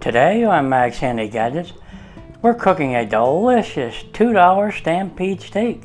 Today on Max Handy Gadgets, we're cooking a delicious $2 Stampede steak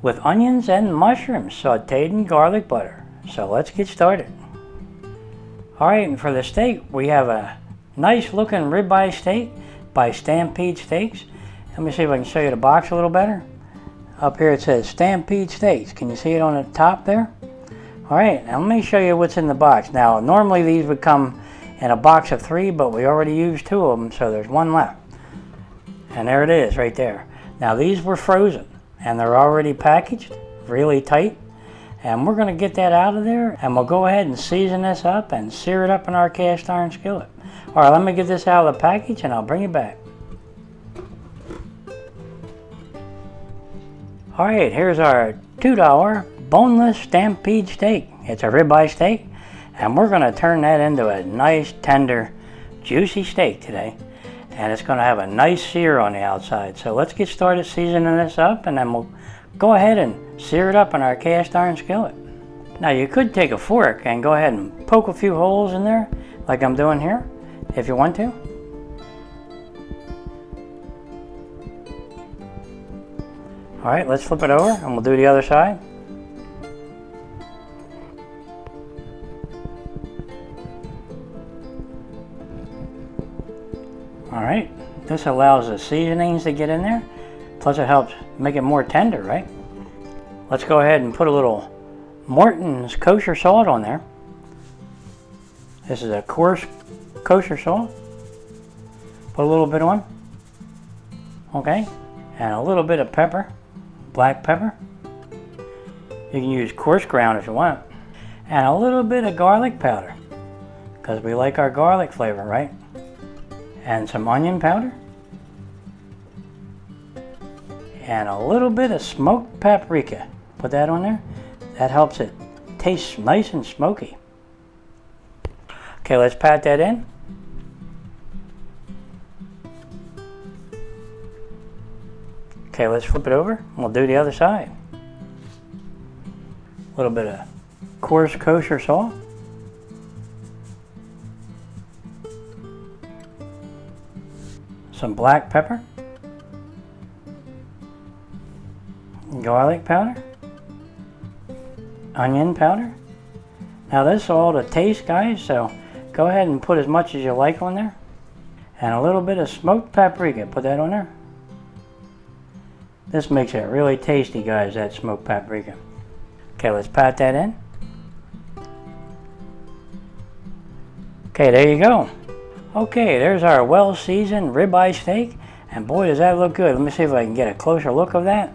with onions and mushrooms sautéed in garlic butter. So let's get started. Alright, and for the steak, we have a nice looking ribeye steak by Stampede Steaks. Let me see if I can show you the box a little better. Up here it says Stampede Steaks. Can you see it on the top there? Alright, now let me show you what's in the box. Now, normally these would come in a box of 3, but we already used 2 of them, so there's 1 left. And there it is, right there. Now, these were frozen, and they're already packaged, really tight. And we're going to get that out of there, and we'll go ahead and season this up and sear it up in our cast iron skillet. Alright, let me get this out of the package, and I'll bring it back. Alright, here's our $2 boneless Stampede steak. It's a ribeye steak. And we're going to turn that into a nice, tender, juicy steak today. And it's going to have a nice sear on the outside. So let's get started seasoning this up, and then we'll go ahead and sear it up in our cast iron skillet. Now you could take a fork and go ahead and poke a few holes in there, like I'm doing here, if you want to. Alright, let's flip it over and we'll do the other side. Alright, this allows the seasonings to get in there, plus it helps make it more tender, right? Let's go ahead and put a little Morton's kosher salt on there. This is a coarse kosher salt. Put a little bit on. Okay, and a little bit of pepper, black pepper. You can use coarse ground if you want. And a little bit of garlic powder, because we like our garlic flavor, right? And some onion powder, and a little bit of smoked paprika. Put that on there. That helps it taste nice and smoky. Okay, let's pat that in. Okay, let's flip it over and we'll do the other side. A little bit of coarse kosher salt. Some black pepper, garlic powder, onion powder. Now this is all to taste, guys, so go ahead and put as much as you like on there. And a little bit of smoked paprika, put that on there. This makes it really tasty, guys, that smoked paprika. Okay, let's pat that in. Okay, there you go. Okay, there's our well-seasoned ribeye steak, and boy does that look good. Let me see if I can get a closer look of that.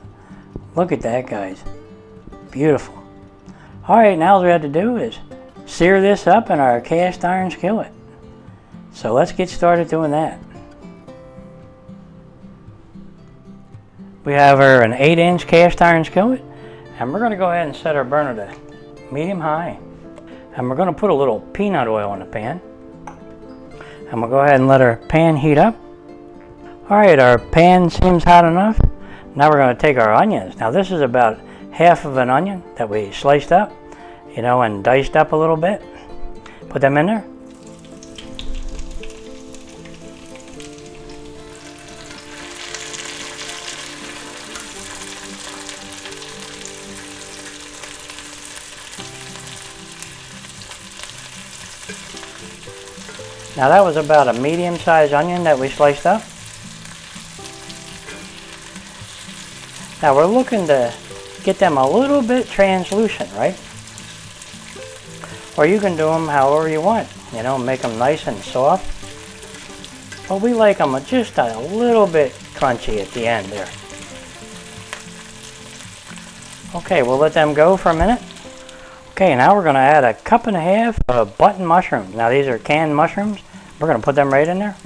Look at that, guys. Beautiful. Alright, now all we have to do is sear this up in our cast iron skillet. So let's get started doing that. We have an 8-inch cast iron skillet, and we're going to go ahead and set our burner to medium-high. And we're going to put a little peanut oil in the pan. And we'll go ahead and let our pan heat up. Alright, our pan seems hot enough. Now we're going to take our onions. Now this is about half of an onion that we sliced up, you know, and diced up a little bit. Put them in there. Now that was about a medium-sized onion that we sliced up. Now we're looking to get them a little bit translucent, right? Or you can do them however you want, you know, make them nice and soft. But we like them just a little bit crunchy at the end there. Okay, we'll let them go for a minute. Okay, now we're going to add a 1.5 cups of button mushrooms. Now these are canned mushrooms. We're going to put them right in there.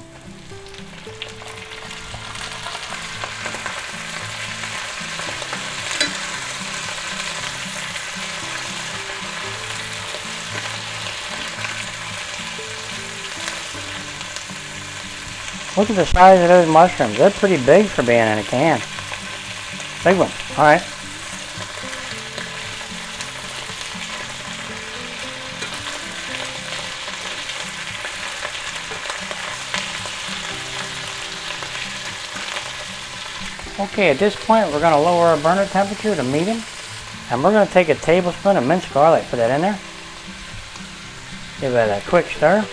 Look at the size of those mushrooms. They're pretty big for being in a can. Big one. All right. Okay, at this point we're going to lower our burner temperature to medium, and we're going to take a tablespoon of minced garlic, put that in there. Give it a quick stir.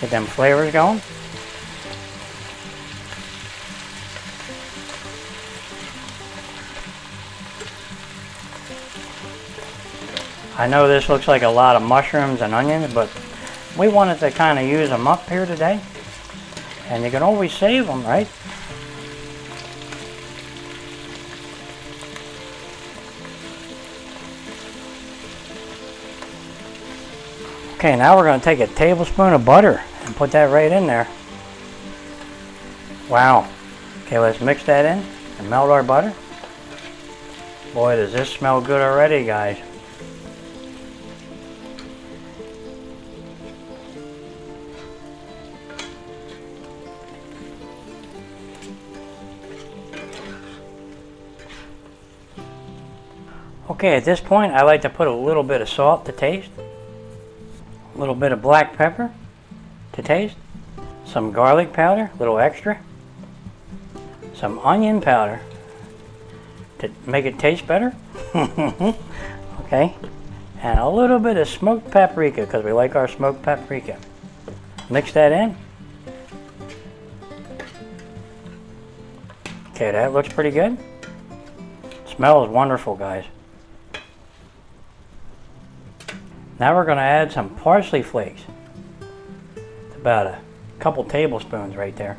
Get them flavors going. I know this looks like a lot of mushrooms and onions, but we wanted to kind of use them up here today. And you can always save them, right? Okay, now we're going to take a tablespoon of butter and put that right in there. Wow. Okay, let's mix that in and melt our butter. Boy, does this smell good already, guys. Okay, at this point I like to put a little bit of salt to taste, a little bit of black pepper to taste, some garlic powder, a little extra, some onion powder to make it taste better, okay, and a little bit of smoked paprika because we like our smoked paprika. Mix that in. Okay, that looks pretty good. Smells wonderful, guys. Now we're going to add some parsley flakes. It's about a couple tablespoons right there.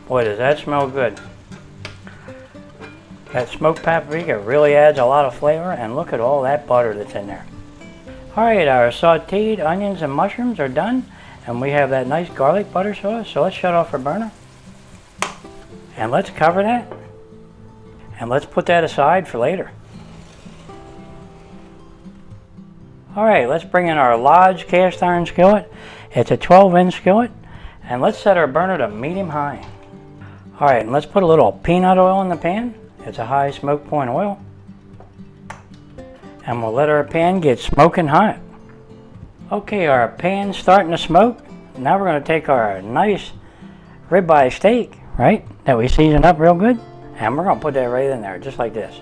Boy, does that smell good. That smoked paprika really adds a lot of flavor, and look at all that butter that's in there. Alright, our sauteed onions and mushrooms are done, and we have that nice garlic butter sauce, so let's shut off our burner. And let's cover that, and let's put that aside for later. Alright, let's bring in our Lodge cast iron skillet. It's a 12-inch skillet, and let's set our burner to medium high. Alright, and let's put a little peanut oil in the pan. It's a high smoke point oil. And we'll let our pan get smoking hot. Okay, our pan's starting to smoke. Now we're going to take our nice ribeye steak, right, that we seasoned up real good, and we're going to put that right in there, just like this.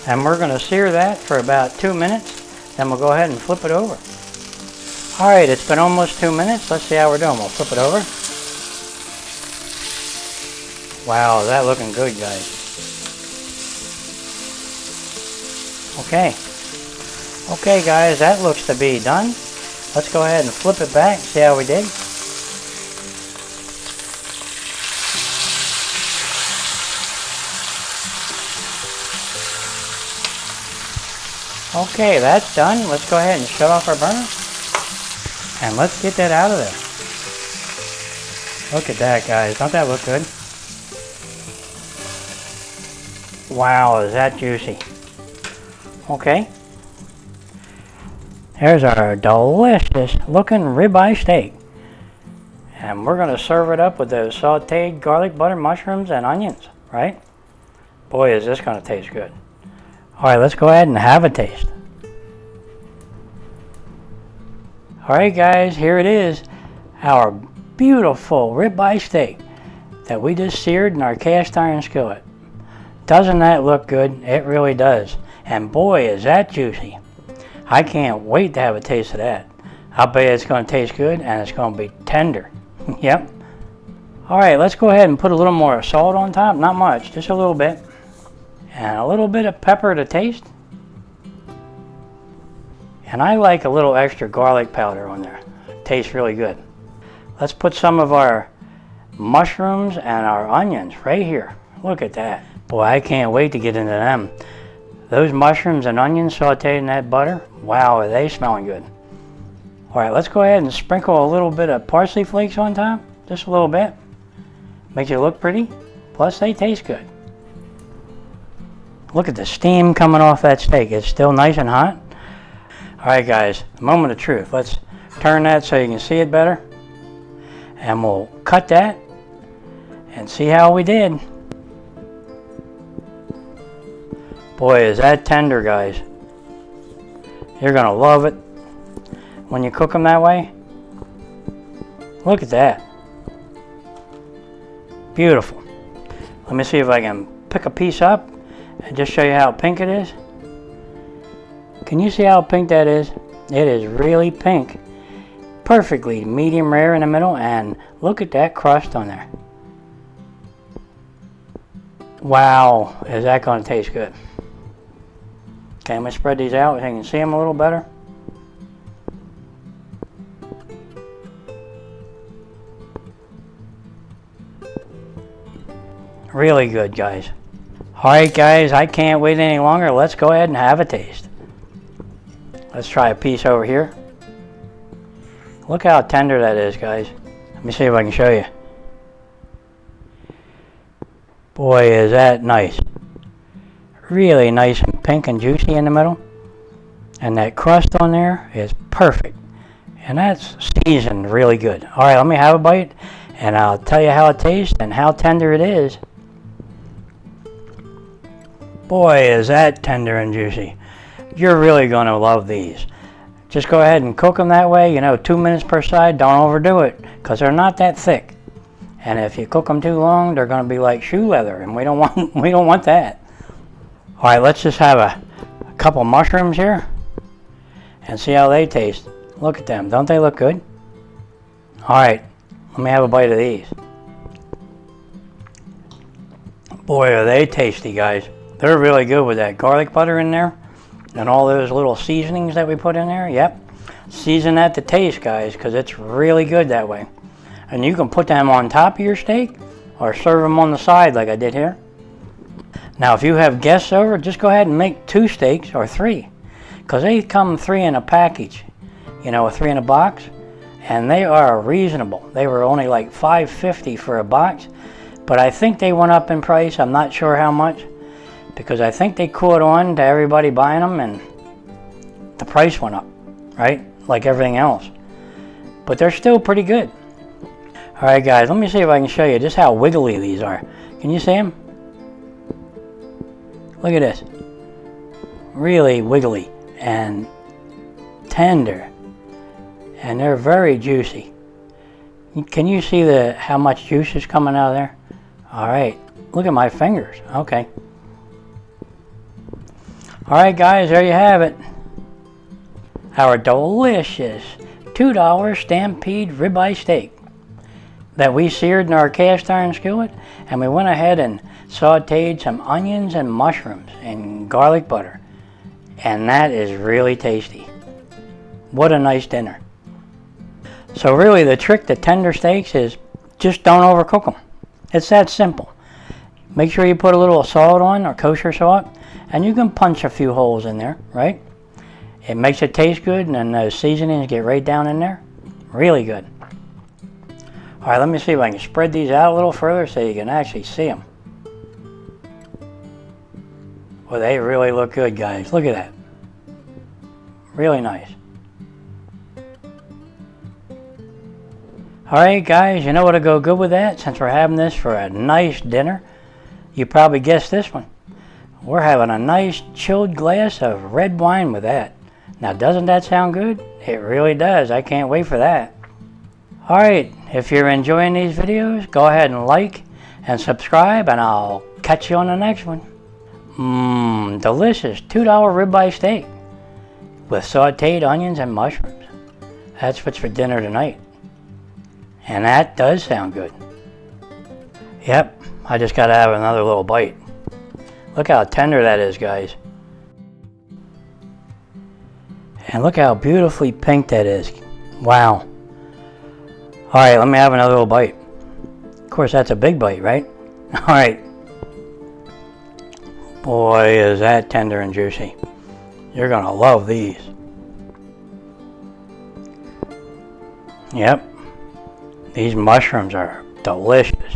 And we're going to sear that for about 2 minutes, then we'll go ahead and flip it over. Alright, it's been almost 2 minutes. Let's see how we're doing. We'll flip it over. Wow, is that looking good, guys. Okay guys, that looks to be done. Let's go ahead and flip it back, see how we did. Okay, that's done. Let's go ahead and shut off our burner. And let's get that out of there. Look at that, guys. Don't that look good? Wow, is that juicy. Okay. Here's our delicious looking ribeye steak. And we're going to serve it up with those sauteed garlic butter mushrooms and onions, right? Boy, is this going to taste good. Alright, let's go ahead and have a taste. Alright guys, here it is. Our beautiful ribeye steak that we just seared in our cast iron skillet. Doesn't that look good? It really does. And boy, is that juicy. I can't wait to have a taste of that. I'll bet it's going to taste good and it's going to be tender. Yep. Alright, let's go ahead and put a little more salt on top. Not much, just a little bit. And a little bit of pepper to taste. And I like a little extra garlic powder on there. It tastes really good. Let's put some of our mushrooms and our onions right here. Look at that. Boy, I can't wait to get into them. Those mushrooms and onions sauteed in that butter, wow, are they smelling good. Alright, let's go ahead and sprinkle a little bit of parsley flakes on top. Just a little bit. Makes it look pretty. Plus, they taste good. Look at the steam coming off that steak. It's still nice and hot. Alright guys, the moment of truth. Let's turn that so you can see it better. And we'll cut that and see how we did. Boy, is that tender, guys. You're gonna love it when you cook them that way. Look at that. Beautiful. Let me see if I can pick a piece up and just show you how pink it is. Can you see how pink that is? It is really pink. Perfectly medium rare in the middle, and look at that crust on there. Wow, is that going to taste good. Okay, I'm going to spread these out so you can see them a little better. Really good, guys. Alright guys, I can't wait any longer. Let's go ahead and have a taste. Let's try a piece over here. Look how tender that is, guys. Let me see if I can show you. Boy, is that nice. Really nice and pink and juicy in the middle. And that crust on there is perfect. And that's seasoned really good. Alright, let me have a bite and I'll tell you how it tastes and how tender it is. Boy, is that tender and juicy. You're really going to love these. Just go ahead and cook them that way, 2 minutes per side. Don't overdo it because they're not that thick. And if you cook them too long, they're going to be like shoe leather, and we don't want that. All right, let's just have a couple mushrooms here and see how they taste. Look at them. Don't they look good? All right, let me have a bite of these. Boy, are they tasty, guys. They're really good with that garlic butter in there and all those little seasonings that we put in there. Yep, season that to taste, guys, because it's really good that way. And you can put them on top of your steak or serve them on the side like I did here. Now, if you have guests over, just go ahead and make 2 steaks or 3, because they come 3 in a package, 3 in a box, and they are reasonable. They were only like $5.50 for a box, but I think they went up in price. I'm not sure how much, because I think they caught on to everybody buying them and the price went up, right? Like everything else. But they're still pretty good. Alright guys, let me see if I can show you just how wiggly these are. Can you see them? Look at this. Really wiggly and tender. And they're very juicy. Can you see how much juice is coming out of there? Alright, look at my fingers. Okay. Alright guys, there you have it. Our delicious $2 Stampede Ribeye steak that we seared in our cast iron skillet, and we went ahead and sauteed some onions and mushrooms and garlic butter, and that is really tasty. What a nice dinner. So really the trick to tender steaks is just don't overcook them. It's that simple. Make sure you put a little salt on, or kosher salt, and you can punch a few holes in there, right? It makes it taste good, and then those seasonings get right down in there. Really good. All right, let me see if I can spread these out a little further so you can actually see them. Well, they really look good, guys. Look at that. Really nice. All right, guys, you know what'll go good with that? Since we're having this for a nice dinner, you probably guessed this one. We're having a nice chilled glass of red wine with that. Now, doesn't that sound good? It really does. I can't wait for that. Alright, if you're enjoying these videos, go ahead and like and subscribe, and I'll catch you on the next one. Delicious $2 ribeye steak with sauteed onions and mushrooms. That's what's for dinner tonight. And that does sound good. Yep, I just gotta have another little bite. Look how tender that is, guys. And look how beautifully pink that is. Wow. Alright, let me have another little bite. Of course, that's a big bite, right? Alright. Boy, is that tender and juicy. You're gonna love these. Yep. These mushrooms are delicious.